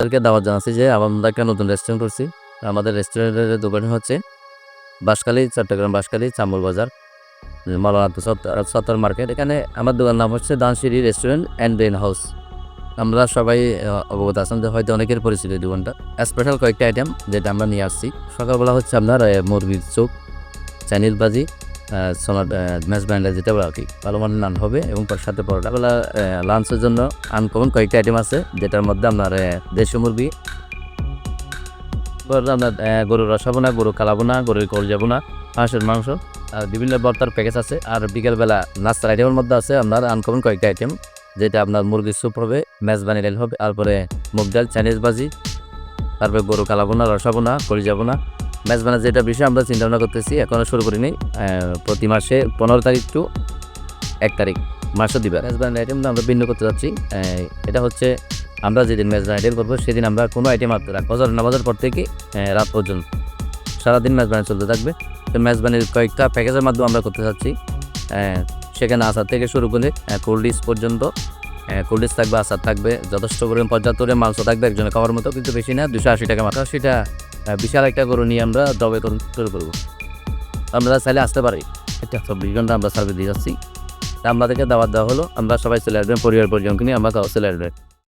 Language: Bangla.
তাদেরকে দাওয়াত জানাচ্ছি যে আমরা একটা নতুন রেস্টুরেন্ট করছি। আমাদের রেস্টুরেন্টের দোকান হচ্ছে বাঁশখালী, চট্টগ্রাম বাঁশখালী চাম্বুর বাজার, মাওলানা সত্তর মার্কেট। এখানে আমার দোকান নাম হচ্ছে দানশিরি রেস্টুরেন্ট অ্যান্ড গ্রিন হাউস। আমরা সবাই অবগত আছেন যে হয়তো অনেকের পরিচিত এই দোকানটা। স্পেশাল কয়েকটা আইটেম যেটা আমরা নিয়ে আসছি। সকালবেলা হচ্ছে আপনার মুরগির চোখ, চাইনিজ বাজি, সোনার ম্যাশ ব্যান্ডার যেটা বলা আর কি, ভালো মানের নান হবে এবং তার সাথে পরোটা। বেলা লাঞ্চের জন্য আনকমন কয়েকটা আইটেম আছে, যেটার মধ্যে আপনার দেশি মুরগি, আপনার গরুর রসাবোনা, গরু কালাবোনা, গরুর কলজাবোনা, হাঁসের মাংস, আর বিভিন্ন ভর্তার প্যাকেজ আছে। আর বিকেলবেলা নাস্তার আইটেমের মধ্যে আছে আপনার আনকমন কয়েকটা আইটেম, যেটা আপনার মুরগির স্যুপ হবে, মেজবানি ডাল হবে, তারপরে মুগ ডাল, চাইনিজ বাজি, তারপরে গরু কালাবোনা, রসাবোনা, কলিজাবোনা। মেজবানের যেটা বিষয় আমরা চিন্তা ভাবনা করতেছি, এখনও শুরু করিনি। প্রতি মাসে 15 তারিখ টু 1 তারিখ মাসও দিবে মেজবানের আইটেমটা আমরা ভিন্ন করতে যাচ্ছি। এটা হচ্ছে আমরা যেদিন মেজবান আইটেম করবো সেদিন আমরা কোনো আইটেম হাতে রাখবো, নামাজের পর থেকে রাত পর্যন্ত সারাদিন মেজবানি চলতে থাকবে। তো মেজবানির কয়েকটা প্যাকেজের মাধ্যমে আমরা করতে চাচ্ছি। সেখানে আচার থেকে শুরু করে কোল্ড ড্রিঙ্কস পর্যন্ত, কোল্ড ড্রিঙ্কস থাকবে, আচার থাকবে, যথেষ্ট পরিমাণ পর্যাপ্ত করে মাংস থাকবে একজনে খাওয়ার মতো, কিন্তু বেশি না, 280 টাকা মাত্র। সেটা বিশাল একটা গরু নিয়ে আমরা দবে শুরু করবো। আমরা চাইলে আসতে পারি, এটা 24 ঘন্টা আমরা সার্ভিস দিয়ে যাচ্ছি। আমাদেরকে দাওয়াত দেওয়া হলো, আমরা সবাই চলে আসবেন, পরিবার পরিজনকে নিয়ে আমরা চলে আসবেন।